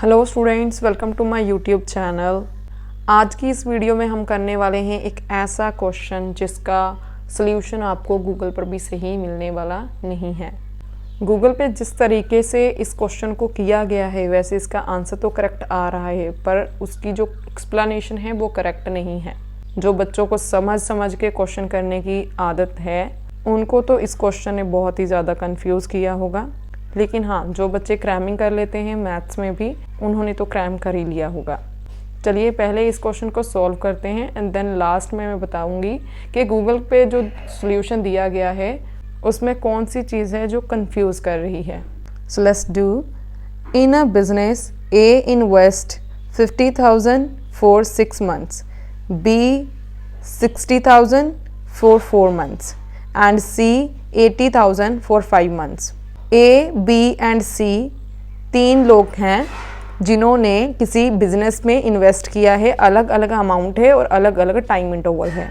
Hello students, welcome to my YouTube channel. आज की इस वीडियो में हम करने वाले हैं एक ऐसा क्वेश्चन जिसका सल्यूशन आपको गूगल पर भी सही मिलने वाला नहीं है। गूगल पे जिस तरीके से इस क्वेश्चन को किया गया है वैसे इसका आंसर तो करेक्ट आ रहा है, पर उसकी जो एक्सप्लेनेशन है वो करेक्ट नहीं है। जो बच्चों को समझ के क्वेश्चन करने की आदत है उनको तो इस क्वेश्चन ने बहुत ही ज़्यादा कंफ्यूज किया होगा, लेकिन हाँ, जो बच्चे क्रैमिंग कर लेते हैं मैथ्स में भी उन्होंने तो क्रैम कर ही लिया होगा। चलिए पहले इस क्वेश्चन को सॉल्व करते हैं एंड देन लास्ट में मैं बताऊंगी कि गूगल पे जो सॉल्यूशन दिया गया है उसमें कौन सी चीज़ है जो कंफ्यूज कर रही है। So let's do. In a business A invest 50,000 for 6 months, B 60,000 for 4 months and C 80,000 for 5 months। A, B and C तीन लोग हैं जिन्होंने किसी बिजनेस में इन्वेस्ट किया है। अलग अलग अमाउंट है और अलग अलग टाइम इंटरवल है।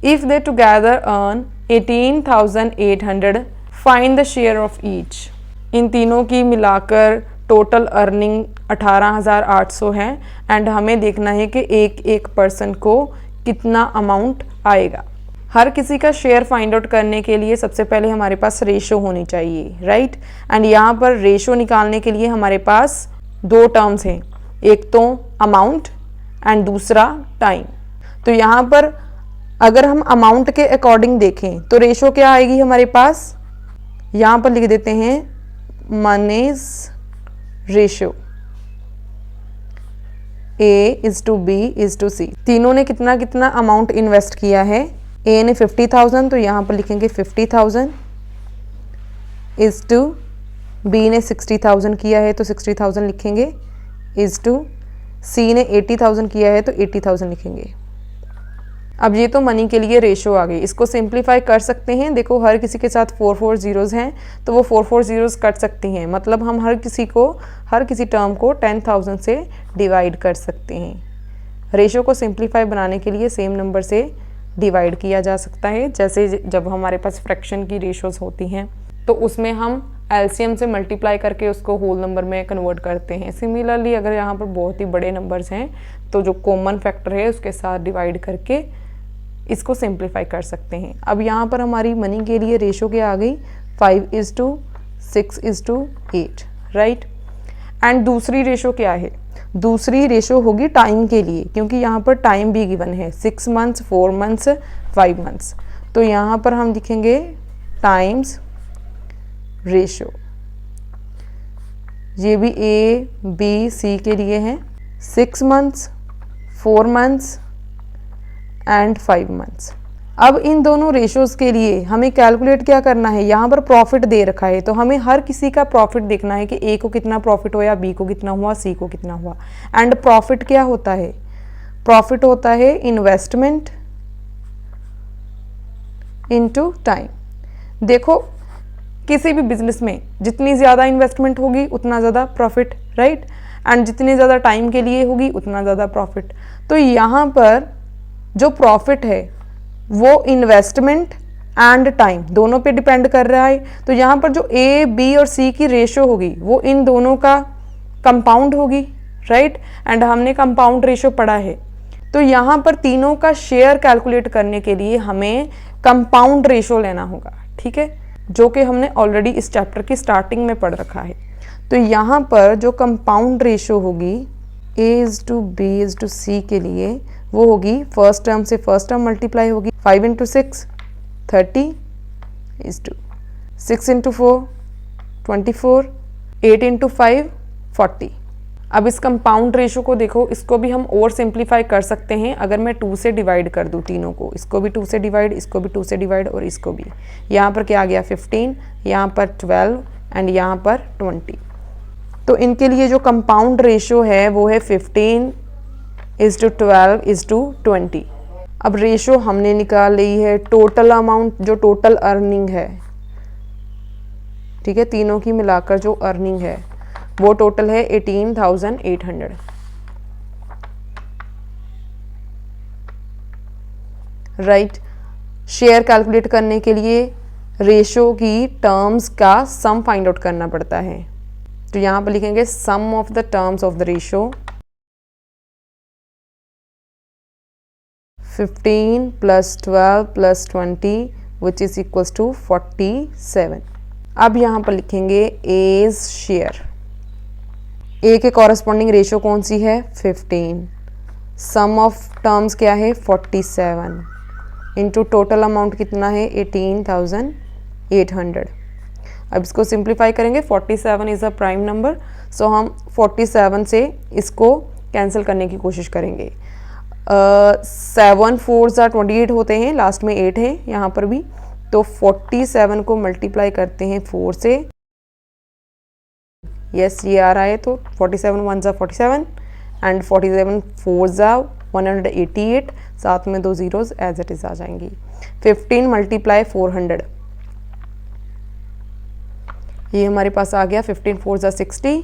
If they together earn 18,800, find the share of each. इन तीनों की मिलाकर टोटल अर्निंग 18,800 है एंड हमें देखना है कि एक एक पर्सन को कितना अमाउंट आएगा। हर किसी का शेयर फाइंड आउट करने के लिए सबसे पहले हमारे पास रेशो होनी चाहिए, राइट। एंड यहाँ पर रेशो निकालने के लिए हमारे पास दो टर्म्स हैं, एक तो अमाउंट एंड दूसरा टाइम। तो यहाँ पर अगर हम अमाउंट के अकॉर्डिंग देखें तो रेशो क्या आएगी हमारे पास, यहाँ पर लिख देते हैं मनीज रेशो A:B:C। तीनों ने कितना कितना अमाउंट इन्वेस्ट किया है। ए ने 50,000 तो यहाँ पर लिखेंगे 50,000 इज टू, बी ने 60,000 किया है तो 60,000 लिखेंगे इज टू, सी ने 80,000 किया है तो 80,000 लिखेंगे। अब ये तो मनी के लिए रेशो आ गई, इसको सिंप्लीफाई कर सकते हैं। देखो हर किसी के साथ 4 ज़ीरोज़ हैं तो वो 4 ज़ीरोज़ कट सकती हैं, मतलब हम हर किसी टर्म को 10,000 से डिवाइड कर सकते हैं। रेशो को सिंप्लीफाई बनाने के लिए सेम नंबर से डिवाइड किया जा सकता है। जैसे जब हमारे पास फ्रैक्शन की रेशोज होती हैं तो उसमें हम एलसीएम से मल्टीप्लाई करके उसको होल नंबर में कन्वर्ट करते हैं। सिमिलरली अगर यहाँ पर बहुत ही बड़े नंबर्स हैं तो जो कॉमन फैक्टर है उसके साथ डिवाइड करके इसको सिंप्लीफाई कर सकते हैं। अब यहाँ पर हमारी मनी के लिए रेशो क्या आ गई, 5:6:8, राइट। एंड दूसरी रेशो क्या है, दूसरी रेशो होगी टाइम के लिए, क्योंकि यहाँ पर टाइम भी गिवन है 6 months, 4 months, 5 months। तो यहाँ पर हम लिखेंगे टाइम्स रेशो। ये भी ए, बी, सी के लिए है, 6 months, 4 months एंड 5 months। अब इन दोनों रेशोज़ के लिए हमें कैलकुलेट क्या करना है, यहाँ पर प्रॉफिट दे रखा है तो हमें हर किसी का प्रॉफिट देखना है कि ए को कितना प्रॉफिट हुआ, बी को कितना हुआ, सी को कितना हुआ। एंड प्रॉफिट क्या होता है, प्रॉफिट होता है इन्वेस्टमेंट इनटू टाइम। देखो किसी भी बिजनेस में जितनी ज़्यादा इन्वेस्टमेंट होगी उतना ज़्यादा प्रॉफिट, राइट। एंड जितनी ज़्यादा टाइम के लिए होगी उतना ज़्यादा प्रॉफिट। तो यहाँ पर जो प्रॉफिट है वो इन्वेस्टमेंट एंड टाइम दोनों पे डिपेंड कर रहा है। तो यहाँ पर जो ए, बी और सी की रेशो होगी वो इन दोनों का कंपाउंड होगी, राइट। एंड हमने कंपाउंड रेशो पढ़ा है। तो यहाँ पर तीनों का शेयर कैलकुलेट करने के लिए हमें कंपाउंड रेशो लेना होगा, ठीक है, जो कि हमने ऑलरेडी इस चैप्टर की स्टार्टिंग में पढ़ रखा है। तो यहाँ पर जो कंपाउंड रेशो होगी A:B:C के लिए वो होगी फर्स्ट टर्म से फर्स्ट टर्म मल्टीप्लाई होगी, 5 × 6 30 is to 6 × 4 24, 8 × 5 40। अब इस कंपाउंड रेशो को देखो, इसको भी हम और सिंप्लीफाई कर सकते हैं अगर मैं 2 से डिवाइड कर दूँ तीनों को। इसको भी 2 से डिवाइड, इसको भी 2 से डिवाइड और इसको भी। यहाँ पर क्या आ गया 15, यहाँ पर 12 एंड यहाँ पर 20। तो इनके लिए जो कंपाउंड रेशो है वो है 15:12:20। अब रेशो हमने निकाल ली है, टोटल अमाउंट जो टोटल अर्निंग है, ठीक है, तीनों की मिलाकर जो अर्निंग है वो टोटल है 18,800, राइट। शेयर कैलकुलेट करने के लिए रेशो की टर्म्स का सम फाइंड आउट करना पड़ता है। तो यहाँ पर लिखेंगे sum of the terms of the ratio 15 plus 12 plus 20 which is equals to 47। अब यहाँ पर लिखेंगे एज शेयर। ए के कॉरस्पॉन्डिंग रेशियो कौन सी है 15, सम ऑफ टर्म्स क्या है 47 इंटू टोटल अमाउंट कितना है 18,800। अब इसको सिंप्लीफाई करेंगे, 47 इज़ अ प्राइम नंबर, सो हम 47 से इसको कैंसिल करने की कोशिश करेंगे। 7 4 28 होते हैं, लास्ट में 8 है यहाँ पर भी, तो 47 को मल्टीप्लाई करते हैं 4 से, यस ये आ रहा है, तो 47 1 47 एंड 47 4 188, साथ में 2 जीरोज एज इट इज आ जाएंगी। 15 मल्टीप्लाई 400, ये हमारे पास आ गया 15 4 60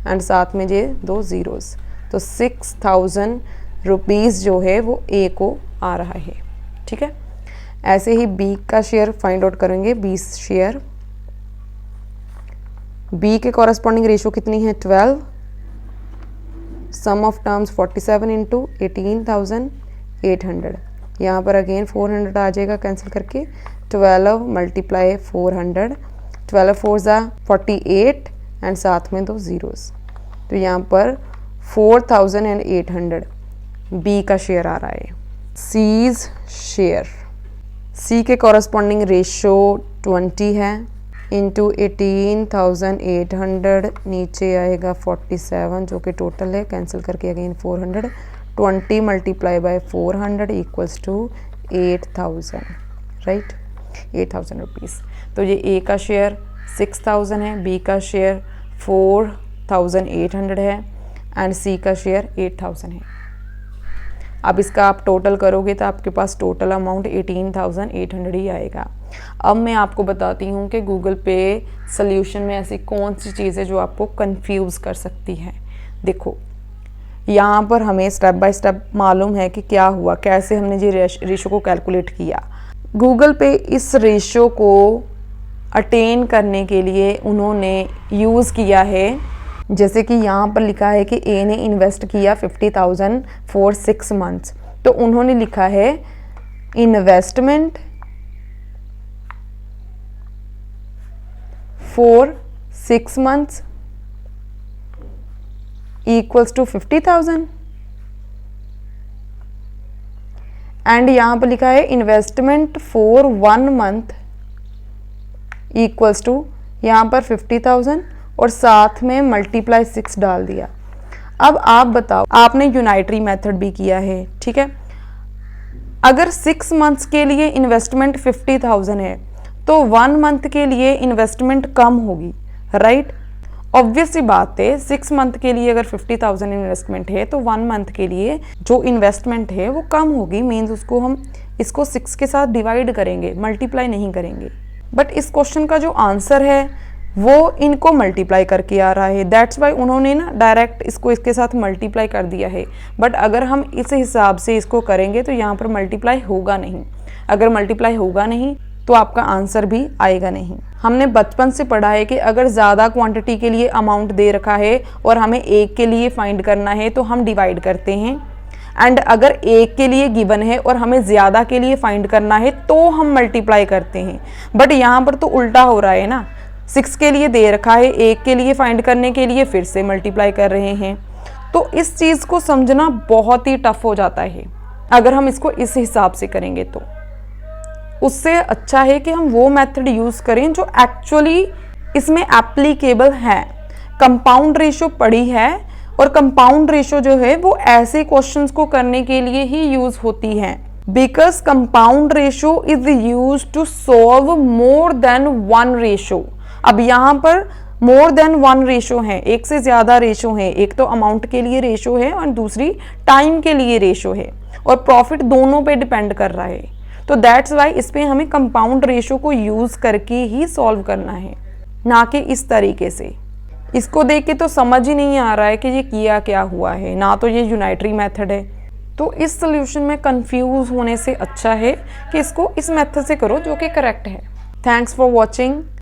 एंड साथ में ये 2 जीरोज, तो 6,000 रुपीज़ जो है वो ए को आ रहा है। ठीक है, ऐसे ही बी का शेयर फाइंड आउट करेंगे। 20 शेयर, बी के कॉरस्पॉन्डिंग रेशियो कितनी है 12, सम ऑफ टर्म्स 47 इंटू 18,800, यहाँ पर अगेन 400 आ जाएगा कैंसिल करके, 12 मल्टीप्लाई 400, 12 4 48 एंड साथ में 2 जीरोस, तो यहाँ पर 4,800 बी का शेयर आ रहा है। सीज शेयर, सी के कॉरस्पॉन्डिंग रेशियो 20 है, इंटू 18,800, नीचे आएगा 47 जो कि टोटल है, कैंसिल करके again 400, 20 multiply by 400 equals to 8,000, right, 8,000 rupees. तो ये ए का शेयर 6,000 है, बी का शेयर 4,800 है एंड सी का शेयर 8,000 है। अब इसका आप टोटल करोगे तो आपके पास टोटल अमाउंट 18,800 ही आएगा। अब मैं आपको बताती हूँ कि गूगल पे सॉल्यूशन में ऐसी कौन सी चीज़ है जो आपको कंफ्यूज कर सकती है। देखो यहाँ पर हमें स्टेप बाय स्टेप मालूम है कि क्या हुआ, कैसे हमने ये रेशो को कैलकुलेट किया। गूगल पे इस रेशो को अटेन करने के लिए उन्होंने यूज़ किया है, जैसे कि यहाँ पर लिखा है कि ए ने इन्वेस्ट किया 50,000 फॉर 6 मंथ्स, तो उन्होंने लिखा है investment for 6 months equals to 50,000 and यहाँ पर लिखा है investment for 1 month equals to यहाँ पर 50,000 और साथ में मल्टीप्लाई 6 डाल दिया। अब आप बताओ, आपने यूनाइटरी मेथड भी किया है, ठीक है, अगर 6 मंथ्स के लिए इन्वेस्टमेंट 50,000 है तो 1 मंथ के लिए इन्वेस्टमेंट कम होगी, राइट, ऑब्वियस सी बात है। 6 मंथ के लिए अगर 50,000 इन्वेस्टमेंट है तो 1 मंथ के लिए जो इन्वेस्टमेंट है वो कम होगी, मीन्स उसको हम इसको 6 के साथ डिवाइड करेंगे, मल्टीप्लाई नहीं करेंगे। बट इस क्वेश्चन का जो आंसर है वो इनको मल्टीप्लाई करके आ रहा है, दैट्स वाई उन्होंने ना डायरेक्ट इसको इसके साथ मल्टीप्लाई कर दिया है। बट अगर हम इस हिसाब से इसको करेंगे तो यहाँ पर मल्टीप्लाई होगा नहीं, अगर मल्टीप्लाई होगा नहीं तो आपका आंसर भी आएगा नहीं। हमने बचपन से पढ़ा है कि अगर ज़्यादा क्वांटिटी के लिए अमाउंट दे रखा है और हमें एक के लिए फाइंड करना है तो हम डिवाइड करते हैं, एंड अगर एक के लिए गिवन है और हमें ज़्यादा के लिए फाइंड करना है तो हम मल्टीप्लाई करते हैं। बट यहाँ पर तो उल्टा हो रहा है ना, 6 के लिए दे रखा है, एक के लिए फाइंड करने के लिए फिर से मल्टीप्लाई कर रहे हैं, तो इस चीज़ को समझना बहुत ही टफ हो जाता है अगर हम इसको इस हिसाब से करेंगे। तो उससे अच्छा है कि हम वो मेथड यूज़ करें जो एक्चुअली इसमें एप्लीकेबल है। कंपाउंड रेशो पढ़ी है और कंपाउंड रेशो जो है वो ऐसे क्वेश्चंस को करने के लिए ही यूज़ होती है, because compound ratio is use to solve more than 1 ratio. अब यहाँ पर मोर देन 1 रेशो है, एक से ज़्यादा रेशो है, एक तो अमाउंट के लिए रेशो है और दूसरी टाइम के लिए रेशो है, और प्रॉफिट दोनों पे डिपेंड कर रहा है। तो दैट्स वाई इस पे हमें कंपाउंड रेशो को यूज़ करके ही सॉल्व करना है, ना कि इस तरीके से। इसको देख के तो समझ ही नहीं आ रहा है कि ये किया क्या हुआ है, ना तो ये यूनाइटरी मेथड है। तो इस सोल्यूशन में कंफ्यूज होने से अच्छा है कि इसको इस मेथड से करो जो कि करेक्ट है। Thanks for watching.